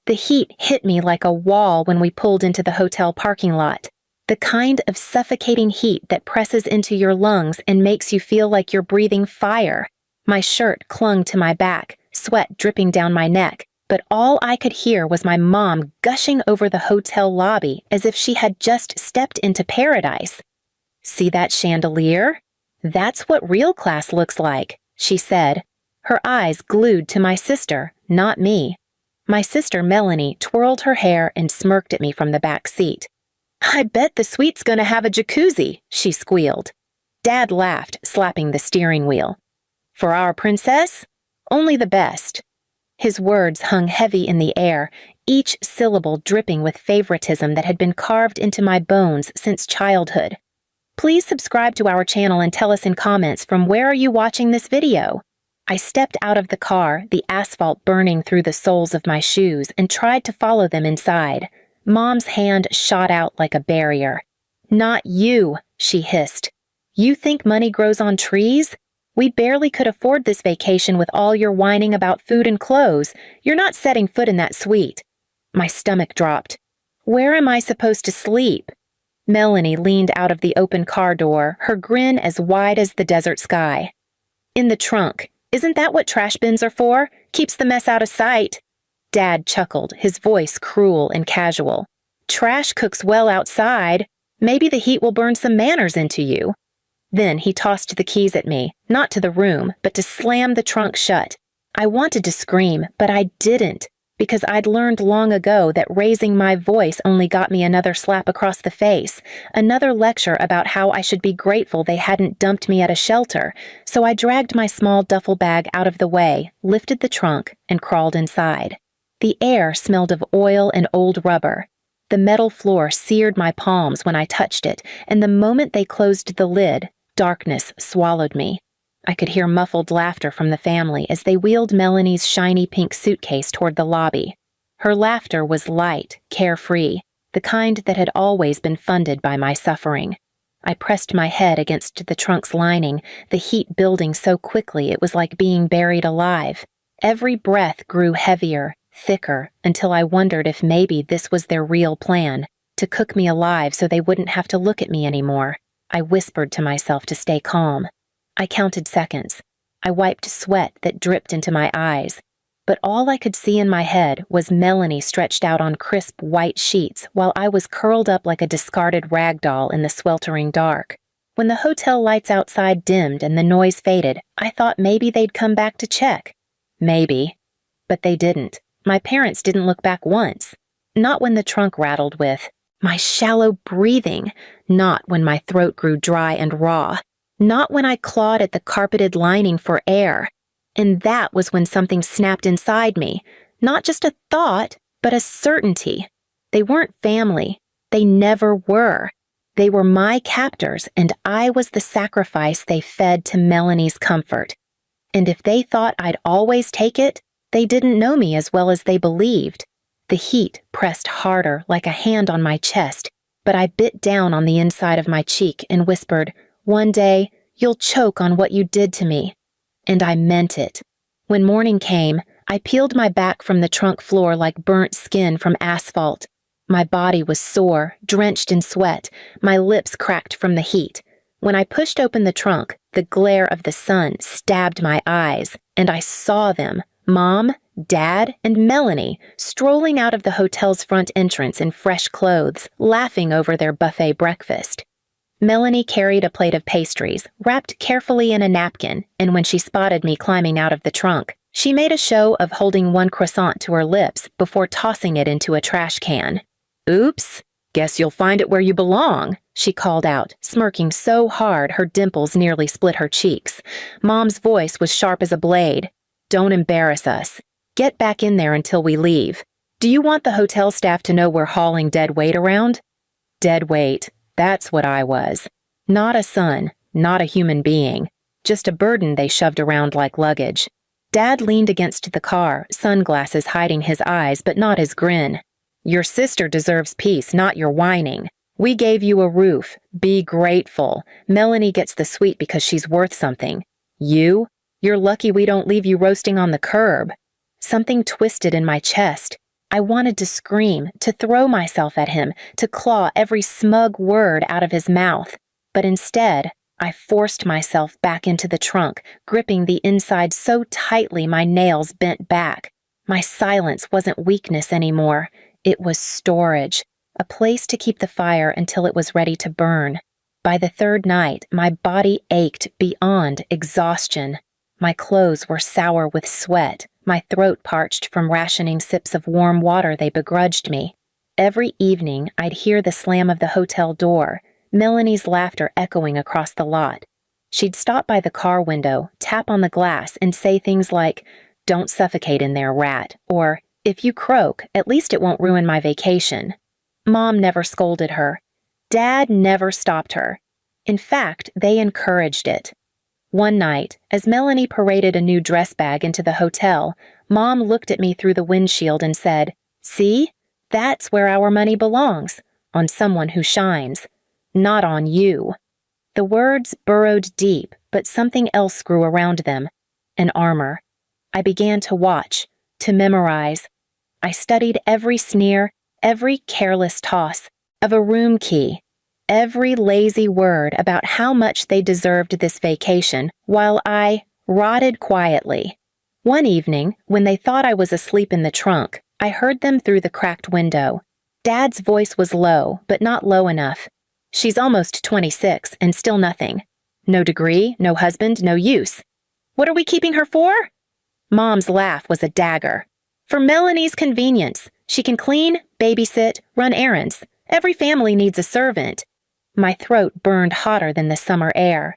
The heat hit me like a wall when we pulled into the hotel parking lot. The kind of suffocating heat that presses into your lungs and makes you feel like you're breathing fire. My shirt clung to my back, sweat dripping down my neck, but all I could hear was my mom gushing over the hotel lobby as if she had just stepped into paradise. "See that chandelier? That's what real class looks like," she said, her eyes glued to my sister, not me. My sister Melanie twirled her hair and smirked at me from the back seat. "I bet the suite's gonna have a jacuzzi," she squealed. Dad laughed, slapping the steering wheel. "For our princess? Only the best." His words hung heavy in the air, each syllable dripping with favoritism that had been carved into my bones since childhood. Please subscribe to our channel and tell us in comments from where are you watching this video. I stepped out of the car, the asphalt burning through the soles of my shoes, and tried to follow them inside. Mom's hand shot out like a barrier. "Not you," she hissed. "You think money grows on trees? We barely could afford this vacation with all your whining about food and clothes. You're not setting foot in that suite." My stomach dropped. "Where am I supposed to sleep?" Melanie leaned out of the open car door, her grin as wide as the desert sky. "In the trunk. Isn't that what trash bins are for? Keeps the mess out of sight." Dad chuckled, his voice cruel and casual. "Trash cooks well outside. Maybe the heat will burn some manners into you." Then he tossed the keys at me, not to the room, but to slam the trunk shut. I wanted to scream, but I didn't, because I'd learned long ago that raising my voice only got me another slap across the face, another lecture about how I should be grateful they hadn't dumped me at a shelter, so I dragged my small duffel bag out of the way, lifted the trunk, and crawled inside. The air smelled of oil and old rubber. The metal floor seared my palms when I touched it, and the moment they closed the lid, darkness swallowed me. I could hear muffled laughter from the family as they wheeled Melanie's shiny pink suitcase toward the lobby. Her laughter was light, carefree, the kind that had always been funded by my suffering. I pressed my head against the trunk's lining, the heat building so quickly it was like being buried alive. Every breath grew heavier, thicker, until I wondered if maybe this was their real plan, to cook me alive so they wouldn't have to look at me anymore. I whispered to myself to stay calm. I counted seconds. I wiped sweat that dripped into my eyes. But all I could see in my head was Melanie stretched out on crisp white sheets while I was curled up like a discarded rag doll in the sweltering dark. When the hotel lights outside dimmed and the noise faded, I thought maybe they'd come back to check. Maybe. But they didn't. My parents didn't look back once. Not when the trunk rattled with my shallow breathing, not when my throat grew dry and raw, not when I clawed at the carpeted lining for air. And that was when something snapped inside me, not just a thought, but a certainty. They weren't family. They never were. They were my captors, and I was the sacrifice they fed to Melanie's comfort. And if they thought I'd always take it, they didn't know me as well as they believed. The heat pressed harder like a hand on my chest, but I bit down on the inside of my cheek and whispered, "One day, you'll choke on what you did to me." And I meant it. When morning came, I peeled my back from the trunk floor like burnt skin from asphalt. My body was sore, drenched in sweat, my lips cracked from the heat. When I pushed open the trunk, the glare of the sun stabbed my eyes, and I saw them, Mom, Dad, and Melanie, strolling out of the hotel's front entrance in fresh clothes, laughing over their buffet breakfast. Melanie carried a plate of pastries, wrapped carefully in a napkin, and when she spotted me climbing out of the trunk, she made a show of holding one croissant to her lips before tossing it into a trash can. "Oops, guess you'll find it where you belong," she called out, smirking so hard her dimples nearly split her cheeks. Mom's voice was sharp as a blade. "Don't embarrass us. Get back in there until we leave. Do you want the hotel staff to know we're hauling dead weight around?" Dead weight. That's what I was. Not a son, not a human being, just a burden they shoved around like luggage. Dad leaned against the car, sunglasses hiding his eyes but not his grin. "Your sister deserves peace, not your whining. We gave you a roof. Be grateful. Melanie gets the suite because she's worth something. You're lucky we don't leave you roasting on the curb." Something twisted in my chest. I wanted to scream, to throw myself at him, to claw every smug word out of his mouth. But instead, I forced myself back into the trunk, gripping the inside so tightly my nails bent back. My silence wasn't weakness anymore. It was storage, a place to keep the fire until it was ready to burn. By the third night, my body ached beyond exhaustion. My clothes were sour with sweat, my throat parched from rationing sips of warm water they begrudged me. Every evening, I'd hear the slam of the hotel door, Melanie's laughter echoing across the lot. She'd stop by the car window, tap on the glass, and say things like, "Don't suffocate in there, rat," or, "If you croak, at least it won't ruin my vacation." Mom never scolded her. Dad never stopped her. In fact, they encouraged it. One night, as Melanie paraded a new dress bag into the hotel, Mom looked at me through the windshield and said, "See? That's where our money belongs, on someone who shines. Not on you." The words burrowed deep, but something else grew around them. An armor. I began to watch, to memorize. I studied every sneer, every careless toss of a room key, every lazy word about how much they deserved this vacation, while I rotted quietly. One evening, when they thought I was asleep in the trunk, I heard them through the cracked window. Dad's voice was low, but not low enough. "She's almost 26, and still nothing. No degree, no husband, no use. What are we keeping her for?" Mom's laugh was a dagger. "For Melanie's convenience. She can clean, babysit, run errands. Every family needs a servant." My throat burned hotter than the summer air.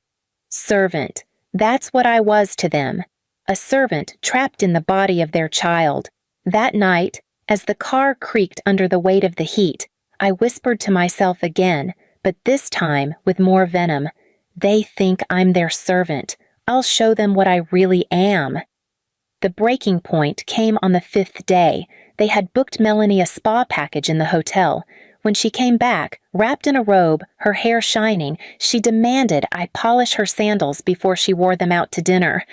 Servant. That's what I was to them. A servant trapped in the body of their child. That night, as the car creaked under the weight of the heat, I whispered to myself again, but this time with more venom. "They think I'm their servant. I'll show them what I really am." The breaking point came on the 5th day. They had booked Melanie a spa package in the hotel. When she came back, wrapped in a robe, her hair shining, she demanded I polish her sandals before she wore them out to dinner.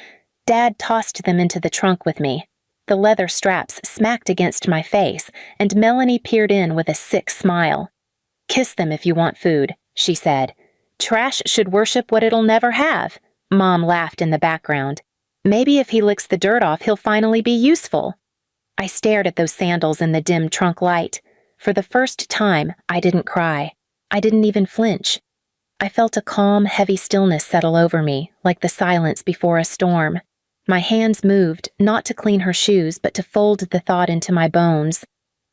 Dad tossed them into the trunk with me. The leather straps smacked against my face, and Melanie peered in with a sick smile. "Kiss them if you want food," she said. "Trash should worship what it'll never have." Mom laughed in the background. "Maybe if he licks the dirt off, he'll finally be useful." I stared at those sandals in the dim trunk light. For the first time, I didn't cry. I didn't even flinch. I felt a calm, heavy stillness settle over me, like the silence before a storm. My hands moved, not to clean her shoes, but to fold the thought into my bones.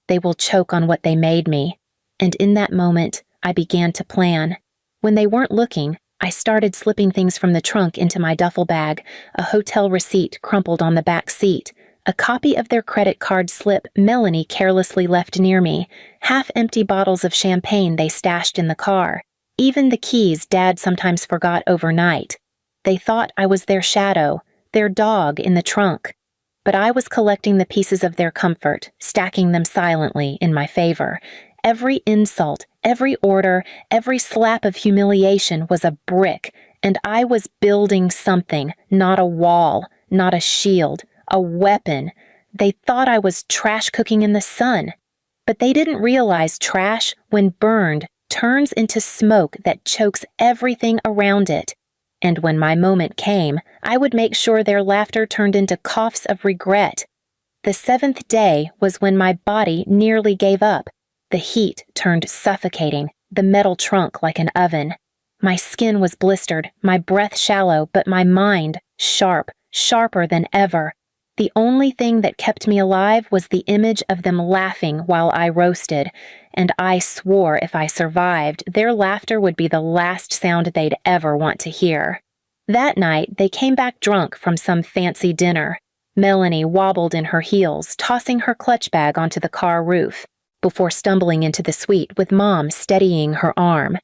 They will choke on what they made me. And in that moment, I began to plan. When they weren't looking, I started slipping things from the trunk into my duffel bag, a hotel receipt crumpled on the back seat, a copy of their credit card slip Melanie carelessly left near me, half-empty bottles of champagne they stashed in the car, even the keys Dad sometimes forgot overnight. They thought I was their shadow, their dog in the trunk. But I was collecting the pieces of their comfort, stacking them silently in my favor. Every insult, every order, every slap of humiliation was a brick, and I was building something, not a wall, not a shield, a weapon. They thought I was trash cooking in the sun. But they didn't realize trash, when burned, turns into smoke that chokes everything around it. And when my moment came, I would make sure their laughter turned into coughs of regret. The 7th day was when my body nearly gave up. The heat turned suffocating, the metal trunk like an oven. My skin was blistered, my breath shallow, but my mind sharp, sharper than ever. The only thing that kept me alive was the image of them laughing while I roasted, and I swore if I survived, their laughter would be the last sound they'd ever want to hear. That night, they came back drunk from some fancy dinner. Melanie wobbled in her heels, tossing her clutch bag onto the car roof, before stumbling into the suite with Mom steadying her arm.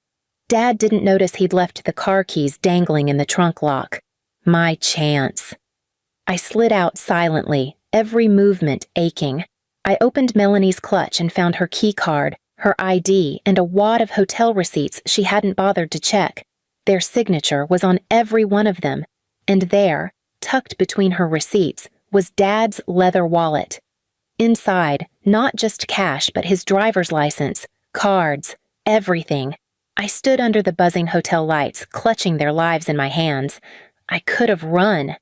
Dad didn't notice he'd left the car keys dangling in the trunk lock. My chance. I slid out silently, every movement aching. I opened Melanie's clutch and found her key card, her ID, and a wad of hotel receipts she hadn't bothered to check. Their signature was on every one of them, and there, tucked between her receipts, was Dad's leather wallet. Inside, not just cash, but his driver's license, cards, everything. I stood under the buzzing hotel lights, clutching their lives in my hands. I could have run.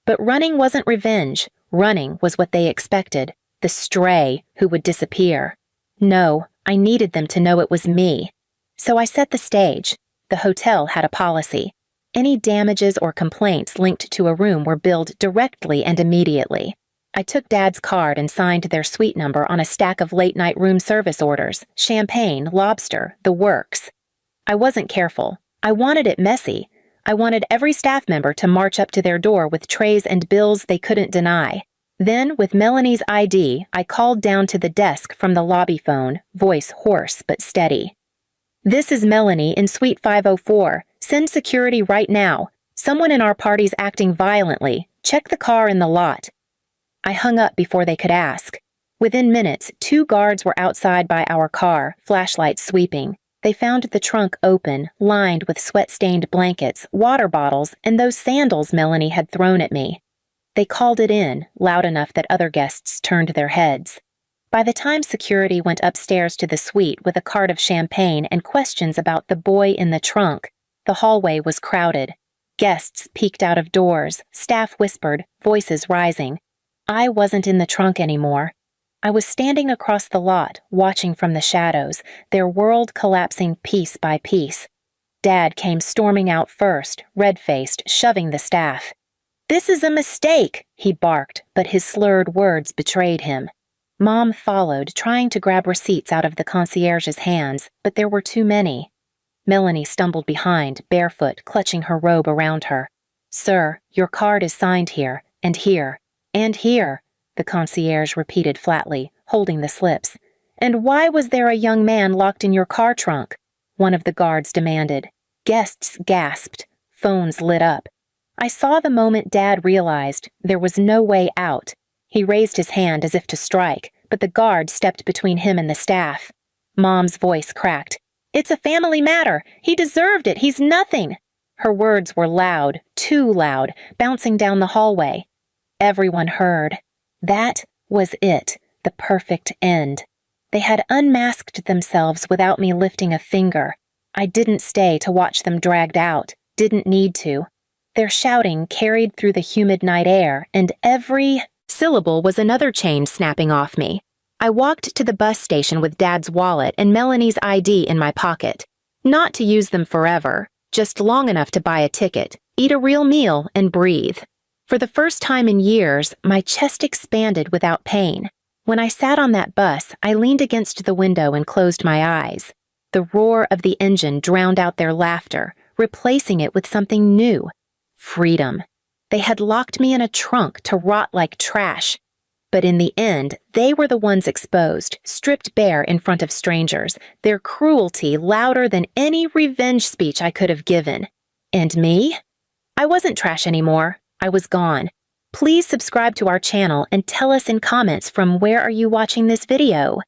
But running wasn't revenge. Running was what they expected, the stray who would disappear. No, I needed them to know it was me. So I set the stage. The hotel had a policy. Any damages or complaints linked to a room were billed directly and immediately. I took Dad's card and signed their suite number on a stack of late-night room service orders, champagne, lobster, the works. I wasn't careful. I wanted it messy. I wanted every staff member to march up to their door with trays and bills they couldn't deny. Then, with Melanie's ID, I called down to the desk from the lobby phone, voice hoarse but steady. "This is Melanie in Suite 504. Send security right now. Someone in our party's acting violently. Check the car in the lot." I hung up before they could ask. Within minutes, 2 guards were outside by our car, flashlights sweeping. They found the trunk open, lined with sweat-stained blankets, water bottles, and those sandals Melanie had thrown at me. They called it in, loud enough that other guests turned their heads. By the time security went upstairs to the suite with a cart of champagne and questions about the boy in the trunk, the hallway was crowded. Guests peeked out of doors, staff whispered, voices rising. I wasn't in the trunk anymore. I was standing across the lot, watching from the shadows, their world collapsing piece by piece. Dad came storming out first, red-faced, shoving the staff. "This is a mistake," he barked, but his slurred words betrayed him. Mom followed, trying to grab receipts out of the concierge's hands, but there were too many. Melanie stumbled behind, barefoot, clutching her robe around her. "Sir, your card is signed here, and here. And here," the concierge repeated flatly, holding the slips. "And why was there a young man locked in your car trunk?" one of the guards demanded. Guests gasped. Phones lit up. I saw the moment Dad realized there was no way out. He raised his hand as if to strike, but the guard stepped between him and the staff. Mom's voice cracked. "It's a family matter. He deserved it. He's nothing." Her words were loud, too loud, bouncing down the hallway. Everyone heard. That was it, the perfect end. They had unmasked themselves without me lifting a finger. I didn't stay to watch them dragged out, didn't need to. Their shouting carried through the humid night air, and every syllable was another chain snapping off me. I walked to the bus station with Dad's wallet and Melanie's ID in my pocket. Not to use them forever, just long enough to buy a ticket, eat a real meal, and breathe. For the first time in years, my chest expanded without pain. When I sat on that bus, I leaned against the window and closed my eyes. The roar of the engine drowned out their laughter, replacing it with something new. Freedom. They had locked me in a trunk to rot like trash. But in the end, they were the ones exposed, stripped bare in front of strangers, their cruelty louder than any revenge speech I could have given. And me? I wasn't trash anymore. I was gone. Please subscribe to our channel and tell us in comments from where are you watching this video.